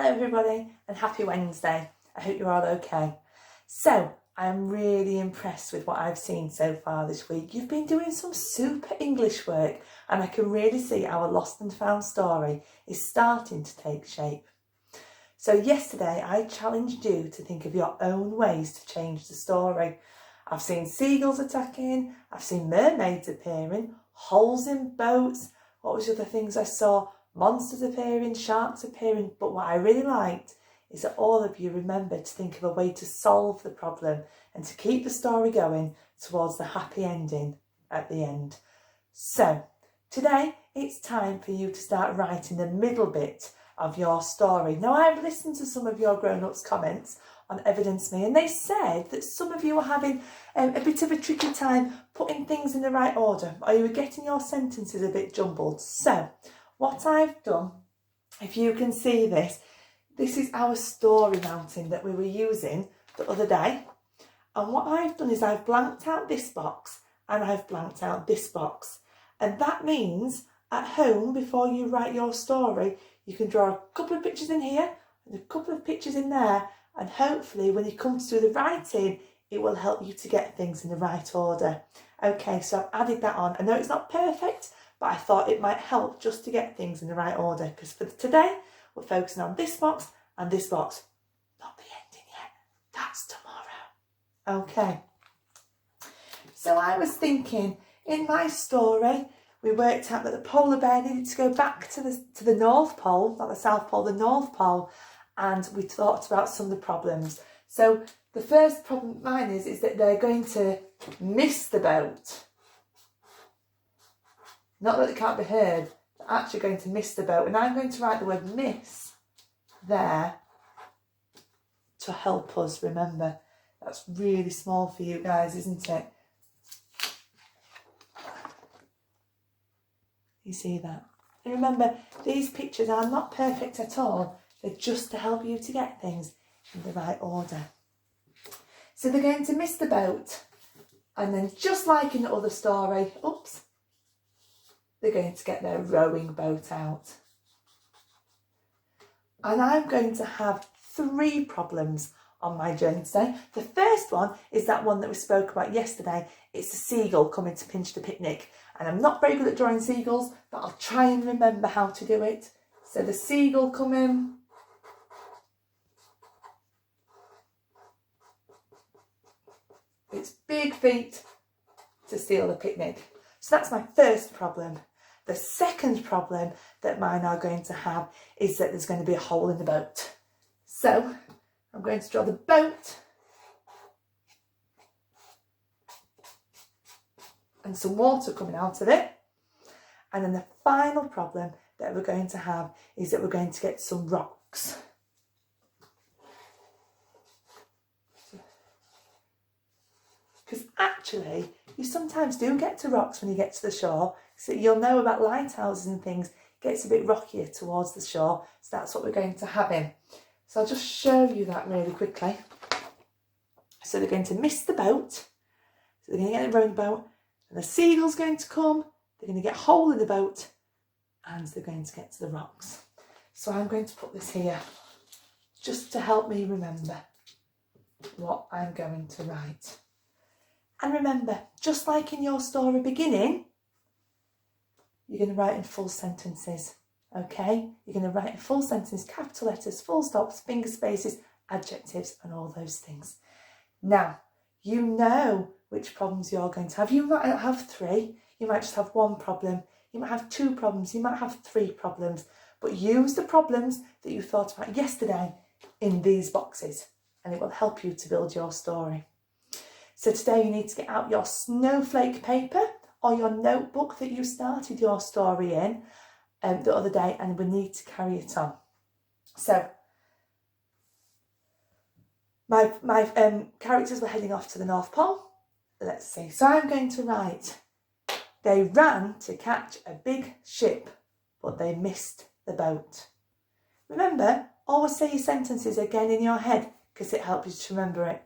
Hello everybody and happy Wednesday. I hope you're all okay. So I'm really impressed with what I've seen so far this week. You've been doing some super English work and I can really see our lost and found story is starting to take shape. So yesterday I challenged you to think of your own ways to change the story. I've seen seagulls attacking, I've seen mermaids appearing, holes in boats. What was the other things I saw? Monsters appearing, sharks appearing, but what I really liked is that all of you remembered to think of a way to solve the problem and to keep the story going towards the happy ending at the end. So today it's time for you to start writing the middle bit of your story. Now I've listened to some of your grown-ups comments on Evidence Me and they said that some of you are having a bit of a tricky time putting things in the right order, or you were getting your sentences a bit jumbled. So what I've done, if you can see this is our story mountain that we were using the other day. And what I've done is I've blanked out this box and I've blanked out this box. And that means at home, before you write your story, you can draw a couple of pictures in here and a couple of pictures in there. And hopefully when you come to do the writing, it will help you to get things in the right order. Okay, so I've added that on. I know it's not perfect, but I thought it might help just to get things in the right order, because for today we're focusing on this box and this box. Not the ending yet, that's tomorrow. Okay, so I was thinking in my story we worked out that the polar bear needed to go back to the North Pole, not the South Pole, the North Pole, and we thought about some of the problems. So the first problem mine is that they're going to miss the boat. Not that it can't be heard, they're actually going to miss the boat. And I'm going to write the word miss there to help us remember. That's really small for you guys, isn't it? You see that? And remember, these pictures are not perfect at all. They're just to help you to get things in the right order. So they're going to miss the boat. And then just like in the other story, oops, they're going to get their rowing boat out. And I'm going to have 3 problems on my journey today. The first one is that one that we spoke about yesterday. It's a seagull coming to pinch the picnic. And I'm not very good at drawing seagulls, but I'll try and remember how to do it. So the seagull coming. Its big feet to steal the picnic. So that's my first problem. The second problem that mine are going to have is that there's going to be a hole in the boat. So I'm going to draw the boat and some water coming out of it. And then the final problem that we're going to have is that we're going to get some rocks. Because actually, you sometimes do get to rocks when you get to the shore. So you'll know about lighthouses and things. It gets a bit rockier towards the shore. So that's what we're going to have in. So I'll just show you that really quickly. So they're going to miss the boat. So they're going to get a rowing boat. And the seagull's going to come. They're going to get a hole in the boat. And they're going to get to the rocks. So I'm going to put this here just to help me remember what I'm going to write. And remember, just like in your story beginning, you're going to write in full sentences, okay? You're going to write in full sentences, capital letters, full stops, finger spaces, adjectives, and all those things. Now, you know which problems you're going to have. You might not have 3. You might just have 1 problem. You might have 2 problems. You might have 3 problems. But use the problems that you thought about yesterday in these boxes, and it will help you to build your story. So today you need to get out your snowflake paper or your notebook that you started your story in the other day, and we need to carry it on. So my characters were heading off to the North Pole. Let's see. So I'm going to write, they ran to catch a big ship, but they missed the boat. Remember, always say your sentences again in your head because it helps you to remember it.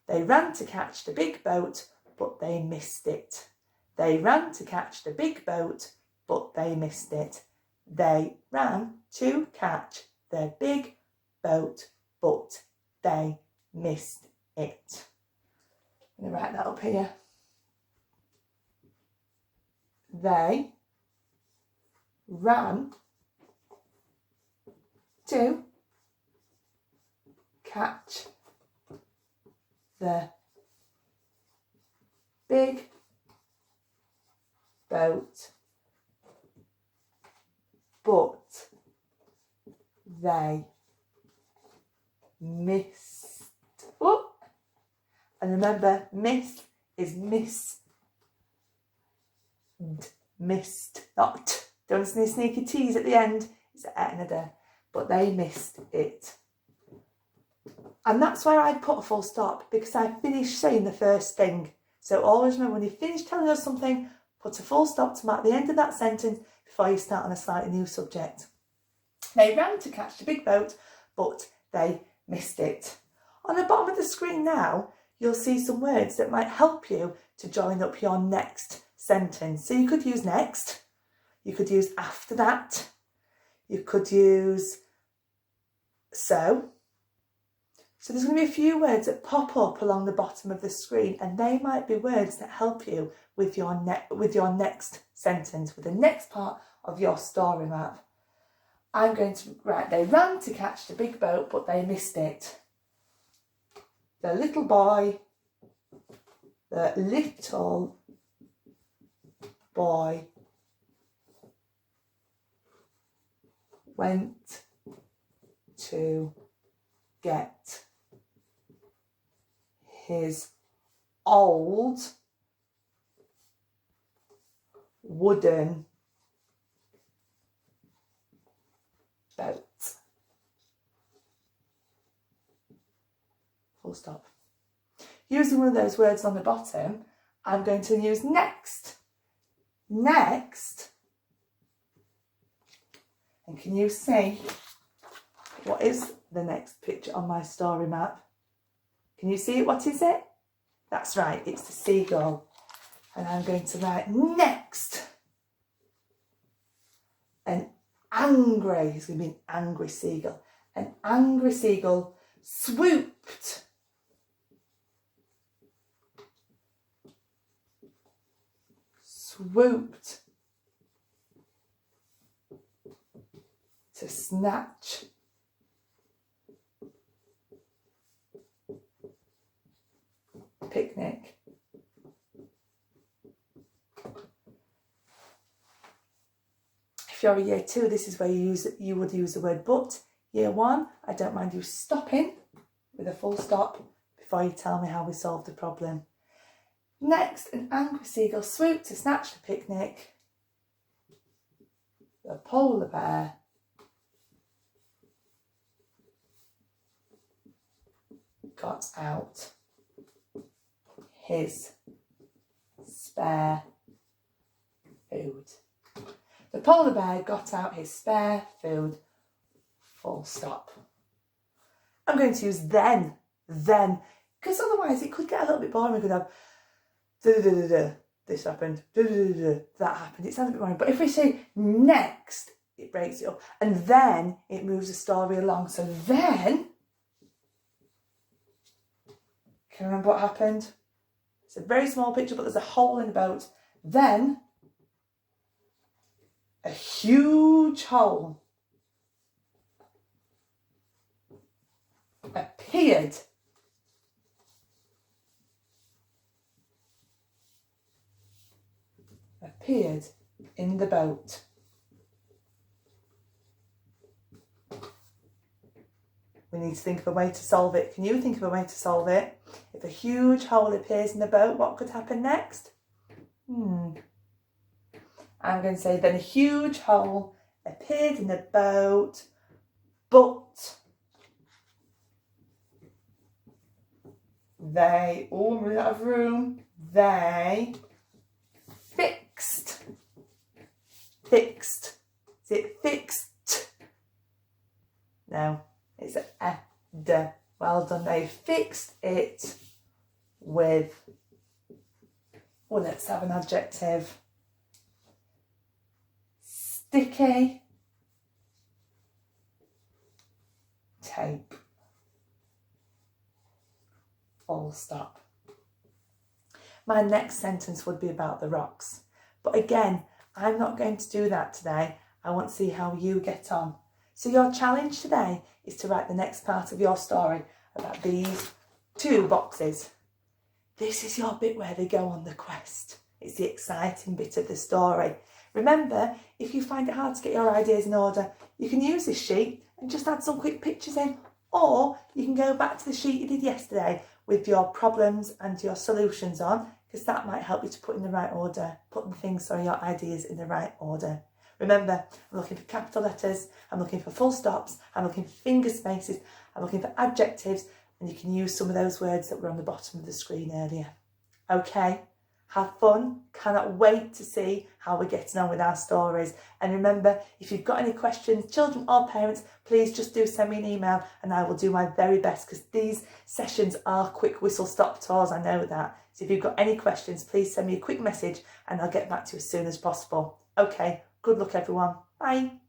They ran to catch the big boat, but they missed it. They ran to catch the big boat, but they missed it. They ran to catch the big boat, but they missed it. I'm going to write that up here. They ran to catch the big boat, but they missed. Oh, and remember, miss is missed, not t. Don't see any sneaky T's at the end. It's an and a d. But they missed it. And that's where I'd put a full stop, because I finished saying the first thing. So always remember, when you finish telling us something, put a full stop to mark the end of that sentence before you start on a slightly new subject. They ran to catch the big boat, but they missed it. On the bottom of the screen now, you'll see some words that might help you to join up your next sentence. So you could use next, you could use after that, you could use so. So there's going to be a few words that pop up along the bottom of the screen, and they might be words that help you with your next sentence, with the next part of your story map. I'm going to write, they ran to catch the big boat, but they missed it. The little boy went to get his old wooden boat. Full stop. Using one of those words on the bottom, I'm going to use next. Next. And can you see what is the next picture on my story map? Can you see it? What is it? That's right, it's the seagull. And I'm going to write next. An angry, it's going to be an angry seagull. An angry seagull swooped to snatch picnic. If you're a year 2, this is where you would use the word but. Year 1, I don't mind you stopping with a full stop before you tell me how we solved the problem. Next, an angry seagull swooped to snatch the picnic. The polar bear got out his spare food. The polar bear got out his spare food. Full stop. I'm going to use then, because otherwise it could get a little bit boring. We could have this happened, that happened. It sounds a bit boring. But if we say next, it breaks it up. And then it moves the story along. So then, can you remember what happened? It's a very small picture, but there's a hole in the boat. Then, a huge hole appeared in the boat. We need to think of a way to solve it. Can you think of a way to solve it? If a huge hole appears in the boat, what could happen next? I'm going to say, then a huge hole appeared in the boat, but they, we out of room, they fixed. Is it fixed? No, it's a d. Well done. They fixed it with, let's have an adjective. Sticky tape. Full stop. My next sentence would be about the rocks. But again, I'm not going to do that today. I want to see how you get on. So your challenge today is to write the next part of your story about these 2 boxes. This is your bit where they go on the quest. It's the exciting bit of the story. Remember, if you find it hard to get your ideas in order, you can use this sheet and just add some quick pictures in, or you can go back to the sheet you did yesterday with your problems and your solutions on, because that might help you to put in the right order, your ideas in the right order. Remember, I'm looking for capital letters, I'm looking for full stops, I'm looking for finger spaces, I'm looking for adjectives, and you can use some of those words that were on the bottom of the screen earlier. Okay, have fun. Cannot wait to see how we're getting on with our stories. And remember, if you've got any questions, children or parents, please just do send me an email and I will do my very best, because these sessions are quick whistle stop tours, I know that. So if you've got any questions, please send me a quick message and I'll get back to you as soon as possible. Okay, good luck everyone. Bye.